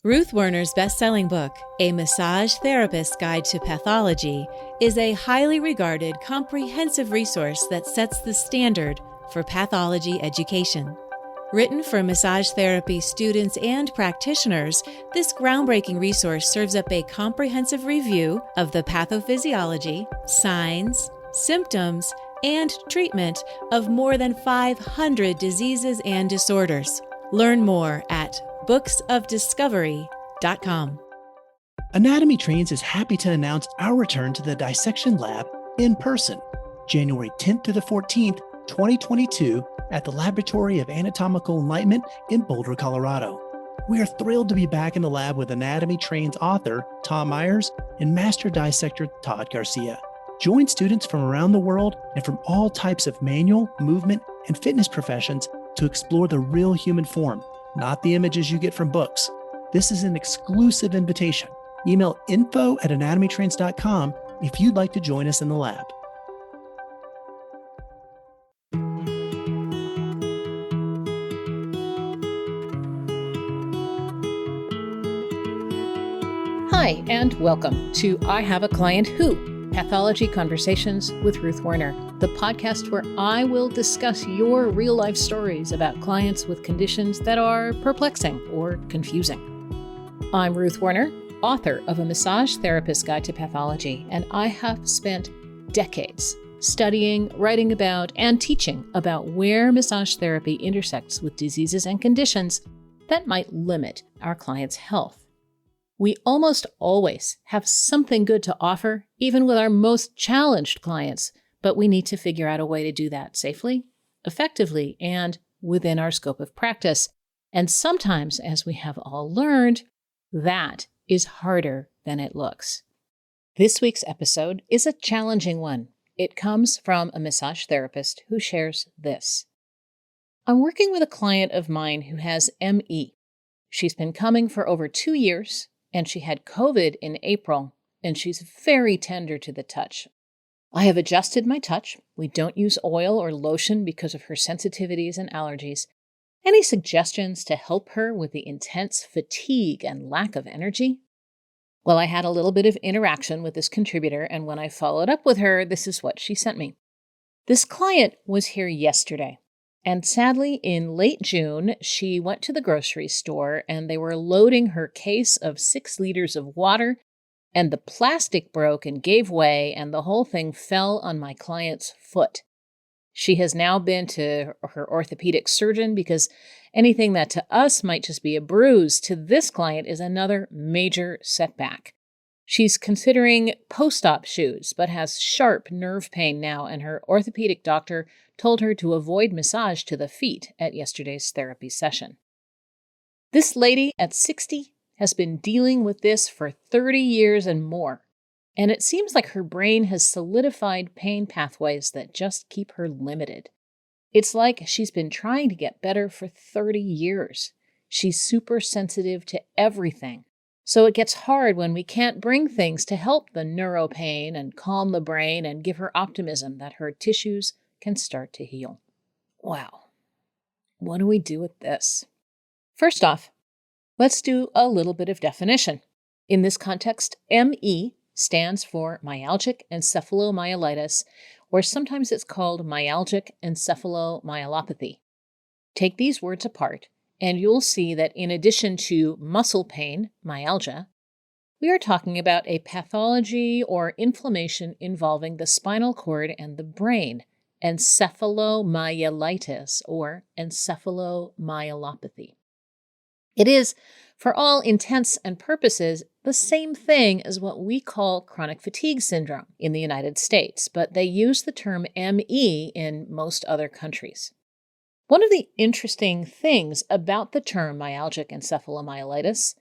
Ruth Werner's best-selling book, A Massage Therapist's Guide to Pathology, is a highly regarded, comprehensive resource that sets the standard for pathology education. Written for massage therapy students and practitioners, this groundbreaking resource serves up a comprehensive review of the pathophysiology, signs, symptoms, and treatment of more than 500 diseases and disorders. Learn more at booksofdiscovery.com. Anatomy Trains is happy to announce our return to the Dissection Lab in person, January 10th to the 14th, 2022, at the Laboratory of Anatomical Enlightenment in Boulder, Colorado. We are thrilled to be back in the lab with Anatomy Trains author Tom Myers and master dissector Todd Garcia. Join students from around the world and from all types of manual, movement, and fitness professions to explore the real human form, not the images you get from books. This is an exclusive invitation. Email info@anatomytrains.com if you'd like to join us in the lab. Hi, and welcome to I Have a Client Who, Pathology Conversations with Ruth Werner, the podcast where I will discuss your real-life stories about clients with conditions that are perplexing or confusing. I'm Ruth Werner, author of A Massage Therapist's Guide to Pathology, and I have spent decades studying, writing about, and teaching about where massage therapy intersects with diseases and conditions that might limit our clients' health. We almost always have something good to offer, even with our most challenged clients, but we need to figure out a way to do that safely, effectively, and within our scope of practice. And sometimes, as we have all learned, that is harder than it looks. This week's episode is a challenging one. It comes from a massage therapist who shares this. I'm working with a client of mine who has ME. She's been coming for over 2 years, and she had COVID in April, and she's very tender to the touch. I have adjusted my touch. We don't use oil or lotion because of her sensitivities and allergies. Any suggestions to help her with the intense fatigue and lack of energy? Well, I had a little bit of interaction with this contributor, and when I followed up with her, this is what she sent me. This client was here yesterday. And sadly, in late June, she went to the grocery store and they were loading her case of 6 liters of water, and the plastic broke and gave way, and the whole thing fell on my client's foot. She has now been to her orthopedic surgeon because anything that to us might just be a bruise, to this client is another major setback. She's considering post-op shoes, but has sharp nerve pain now, and her orthopedic doctor told her to avoid massage to the feet at yesterday's therapy session. This lady at 60 has been dealing with this for 30 years and more, and it seems like her brain has solidified pain pathways that just keep her limited. It's like she's been trying to get better for 30 years. She's super sensitive to everything. So it gets hard when we can't bring things to help the neuropain and calm the brain and give her optimism that her tissues can start to heal. Wow. What do we do with this? First off, let's do a little bit of definition. In this context, ME stands for Myalgic Encephalomyelitis, or sometimes it's called Myalgic Encephalomyelopathy. Take these words apart, and you'll see that in addition to muscle pain, myalgia, we are talking about a pathology or inflammation involving the spinal cord and the brain, encephalomyelitis or encephalomyelopathy. It is, for all intents and purposes, the same thing as what we call chronic fatigue syndrome in the United States, but they use the term ME in most other countries. One of the interesting things about the term myalgic encephalomyelitis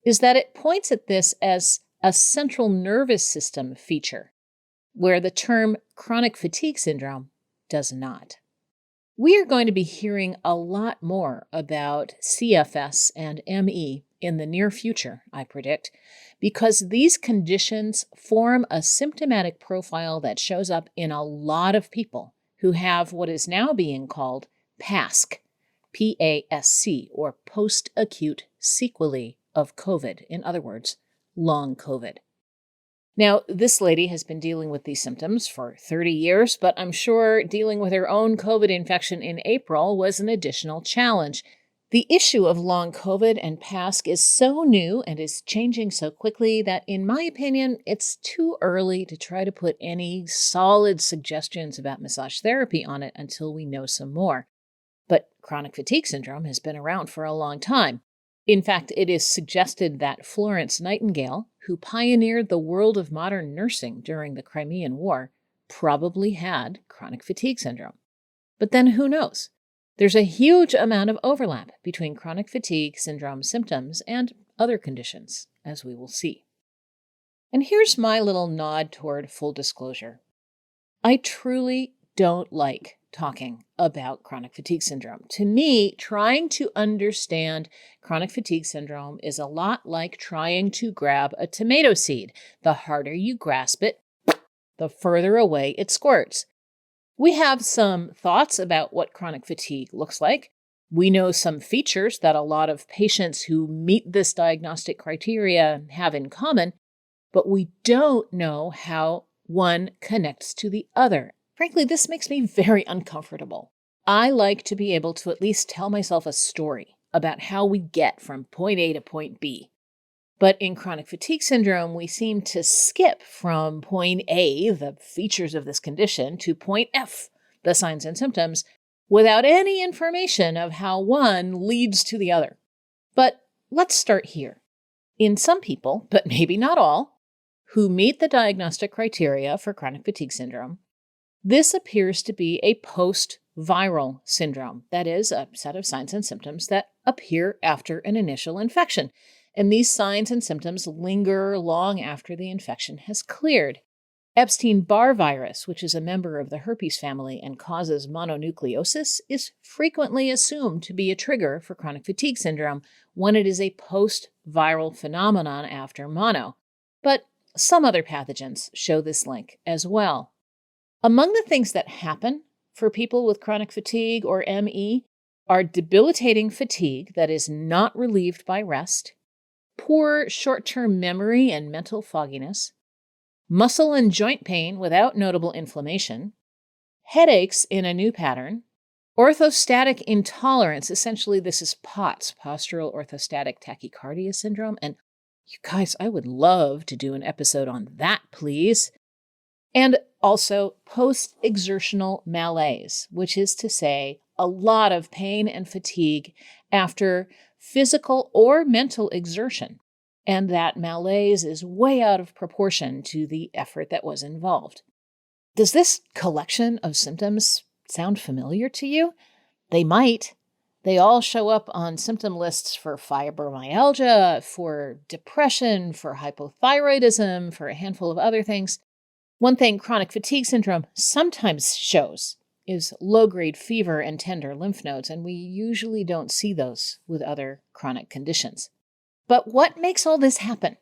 is that it points at this as a central nervous system feature, where the term chronic fatigue syndrome does not. We are going to be hearing a lot more about CFS and ME in the near future, I predict, because these conditions form a symptomatic profile that shows up in a lot of people who have what is now being called PASC, P-A-S-C, or post-acute sequelae of COVID. In other words, long COVID. Now, this lady has been dealing with these symptoms for 30 years, but I'm sure dealing with her own COVID infection in April was an additional challenge. The issue of long COVID and PASC is so new and is changing so quickly that, in my opinion, it's too early to try to put any solid suggestions about massage therapy on it until we know some more. But chronic fatigue syndrome has been around for a long time. In fact, it is suggested that Florence Nightingale, who pioneered the world of modern nursing during the Crimean War, probably had chronic fatigue syndrome. But then who knows? There's a huge amount of overlap between chronic fatigue syndrome symptoms and other conditions, as we will see. And here's my little nod toward full disclosure. I truly don't like talking about chronic fatigue syndrome. To me, trying to understand chronic fatigue syndrome is a lot like trying to grab a tomato seed. The harder you grasp it, the further away it squirts. We have some thoughts about what chronic fatigue looks like. We know some features that a lot of patients who meet this diagnostic criteria have in common, but we don't know how one connects to the other. Frankly, this makes me very uncomfortable. I like to be able to at least tell myself a story about how we get from point A to point B. But in chronic fatigue syndrome, we seem to skip from point A, the features of this condition, to point F, the signs and symptoms, without any information of how one leads to the other. But let's start here. In some people, but maybe not all, who meet the diagnostic criteria for chronic fatigue syndrome, this appears to be a post-viral syndrome, that is, a set of signs and symptoms that appear after an initial infection. And these signs and symptoms linger long after the infection has cleared. Epstein-Barr virus, which is a member of the herpes family and causes mononucleosis, is frequently assumed to be a trigger for chronic fatigue syndrome when it is a post-viral phenomenon after mono. But some other pathogens show this link as well. Among the things that happen for people with chronic fatigue or ME are debilitating fatigue that is not relieved by rest, poor short-term memory and mental fogginess, muscle and joint pain without notable inflammation, headaches in a new pattern, orthostatic intolerance. Essentially, this is POTS, postural orthostatic tachycardia syndrome. And you guys, I would love to do an episode on that, please. And also post-exertional malaise, which is to say a lot of pain and fatigue after physical or mental exertion. And that malaise is way out of proportion to the effort that was involved. Does this collection of symptoms sound familiar to you? They might. They all show up on symptom lists for fibromyalgia, for depression, for hypothyroidism, for a handful of other things. One thing chronic fatigue syndrome sometimes shows is low-grade fever and tender lymph nodes, and we usually don't see those with other chronic conditions. But what makes all this happen?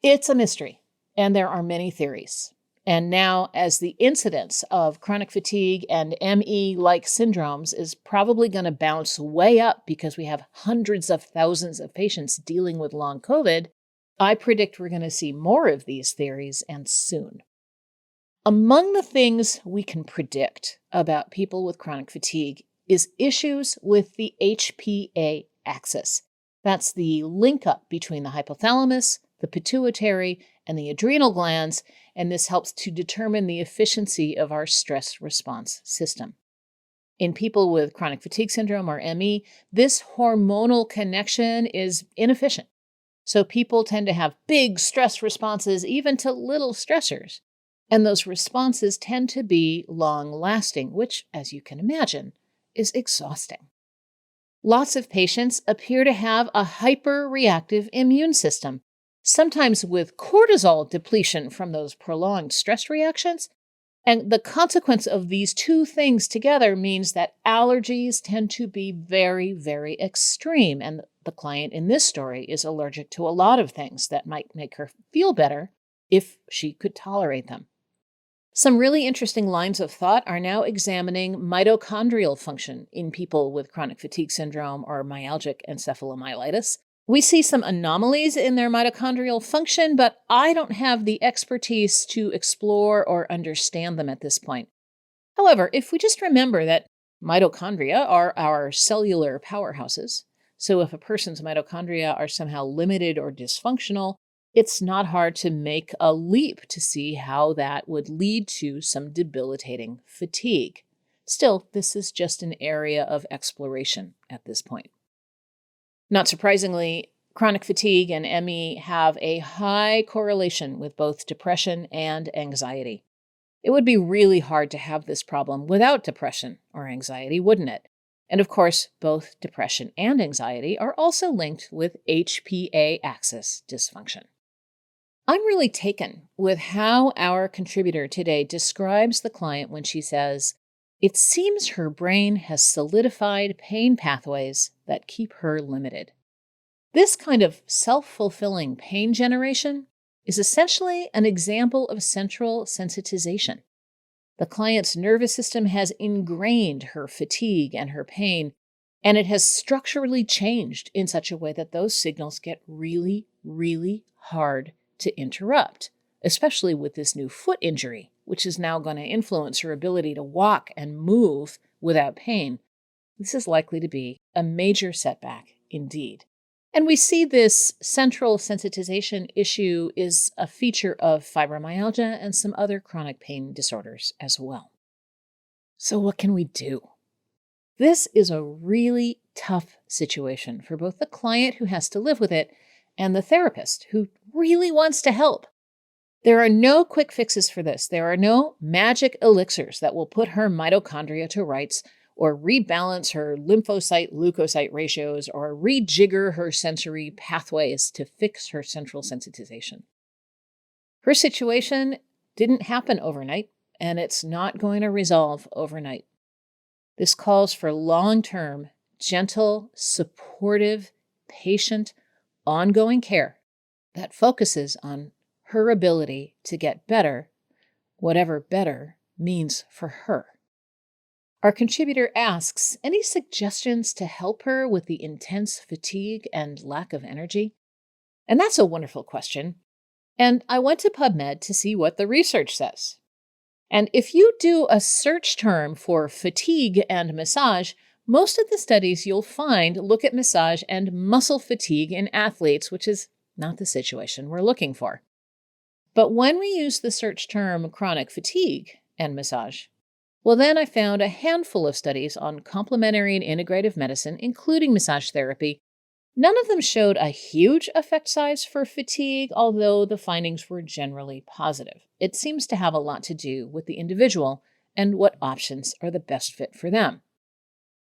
It's a mystery, and there are many theories. And now, as the incidence of chronic fatigue and ME-like syndromes is probably going to bounce way up because we have hundreds of thousands of patients dealing with long COVID, I predict we're going to see more of these theories, and soon. Among the things we can predict about people with chronic fatigue is issues with the HPA axis. That's the link up between the hypothalamus, the pituitary, and the adrenal glands, and this helps to determine the efficiency of our stress response system. In people with chronic fatigue syndrome or ME, this hormonal connection is inefficient. So people tend to have big stress responses even to little stressors. And those responses tend to be long-lasting, which, as you can imagine, is exhausting. Lots of patients appear to have a hyperreactive immune system, sometimes with cortisol depletion from those prolonged stress reactions. And the consequence of these two things together means that allergies tend to be very, very extreme. And the client in this story is allergic to a lot of things that might make her feel better if she could tolerate them. Some really interesting lines of thought are now examining mitochondrial function in people with chronic fatigue syndrome or myalgic encephalomyelitis. We see some anomalies in their mitochondrial function, but I don't have the expertise to explore or understand them at this point. However, if we just remember that mitochondria are our cellular powerhouses, so if a person's mitochondria are somehow limited or dysfunctional, it's not hard to make a leap to see how that would lead to some debilitating fatigue. Still, this is just an area of exploration at this point. Not surprisingly, chronic fatigue and ME have a high correlation with both depression and anxiety. It would be really hard to have this problem without depression or anxiety, wouldn't it? And of course, both depression and anxiety are also linked with HPA axis dysfunction. I'm really taken with how our contributor today describes the client when she says, "It seems her brain has solidified pain pathways that keep her limited." This kind of self-fulfilling pain generation is essentially an example of central sensitization. The client's nervous system has ingrained her fatigue and her pain, and it has structurally changed in such a way that those signals get really, really hard to interrupt, especially with this new foot injury, which is now going to influence her ability to walk and move without pain. This is likely to be a major setback indeed. And we see this central sensitization issue is a feature of fibromyalgia and some other chronic pain disorders as well. So what can we do? This is a really tough situation for both the client who has to live with it and the therapist who really wants to help. There are no quick fixes for this. There are no magic elixirs that will put her mitochondria to rights or rebalance her lymphocyte-leukocyte ratios or rejigger her sensory pathways to fix her central sensitization. Her situation didn't happen overnight, and it's not going to resolve overnight. This calls for long-term, gentle, supportive, patient, ongoing care that focuses on her ability to get better, whatever better means for her. Our contributor asks, any suggestions to help her with the intense fatigue and lack of energy? And that's a wonderful question. And I went to PubMed to see what the research says. And if you do a search term for fatigue and massage, most of the studies you'll find look at massage and muscle fatigue in athletes, which is not the situation we're looking for. But when we use the search term chronic fatigue and massage, well, then I found a handful of studies on complementary and integrative medicine, including massage therapy. None of them showed a huge effect size for fatigue, although the findings were generally positive. It seems to have a lot to do with the individual and what options are the best fit for them.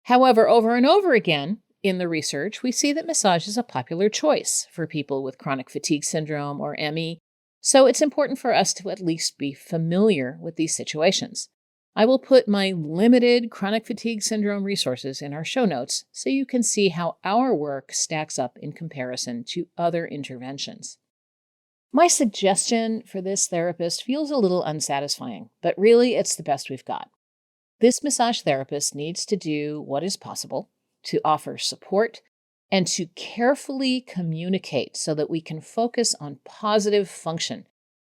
However, over and over again in the research, we see that massage is a popular choice for people with chronic fatigue syndrome or ME, so it's important for us to at least be familiar with these situations. I will put my limited chronic fatigue syndrome resources in our show notes so you can see how our work stacks up in comparison to other interventions. My suggestion for this therapist feels a little unsatisfying, but really it's the best we've got. This massage therapist needs to do what is possible to offer support and to carefully communicate so that we can focus on positive function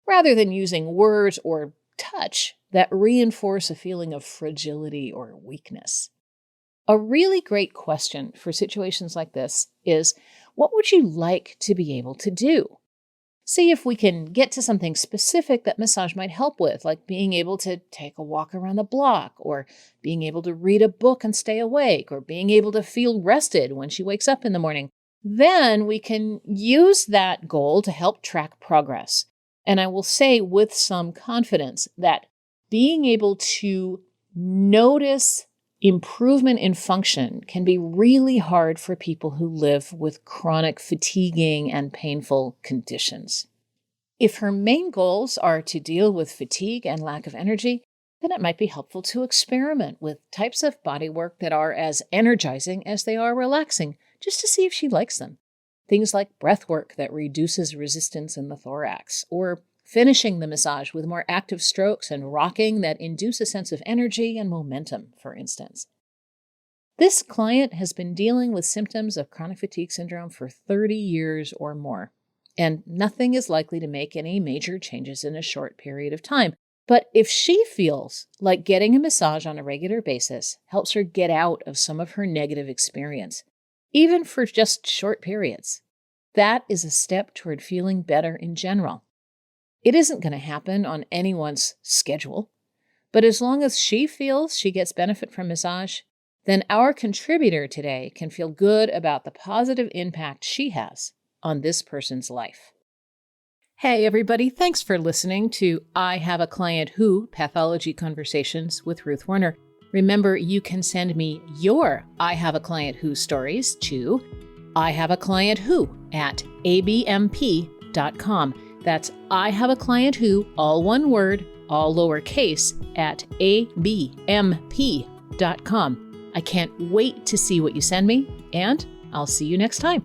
rather than using words or touch that reinforce a feeling of fragility or weakness. A really great question for situations like this is, what would you like to be able to do? See if we can get to something specific that massage might help with, like being able to take a walk around the block, or being able to read a book and stay awake, or being able to feel rested when she wakes up in the morning. Then we can use that goal to help track progress. And I will say with some confidence that being able to notice improvement in function can be really hard for people who live with chronic fatiguing and painful conditions. If her main goals are to deal with fatigue and lack of energy, then it might be helpful to experiment with types of bodywork that are as energizing as they are relaxing, just to see if she likes them. Things like breath work that reduces resistance in the thorax, or finishing the massage with more active strokes and rocking that induce a sense of energy and momentum, for instance. This client has been dealing with symptoms of chronic fatigue syndrome for 30 years or more, and nothing is likely to make any major changes in a short period of time. But if she feels like getting a massage on a regular basis helps her get out of some of her negative experience, even for just short periods, that is a step toward feeling better in general. It isn't going to happen on anyone's schedule, but as long as she feels she gets benefit from massage, then our contributor today can feel good about the positive impact she has on this person's life. Hey, everybody. Thanks for listening to I Have a Client Who Pathology Conversations with Ruth Werner. Remember, you can send me your I Have a Client Who stories to ihaveaclientwho@abmp.com. That's ihaveaclientwho, all one word, all lowercase, @abmp.com. I can't wait to see what you send me, and I'll see you next time.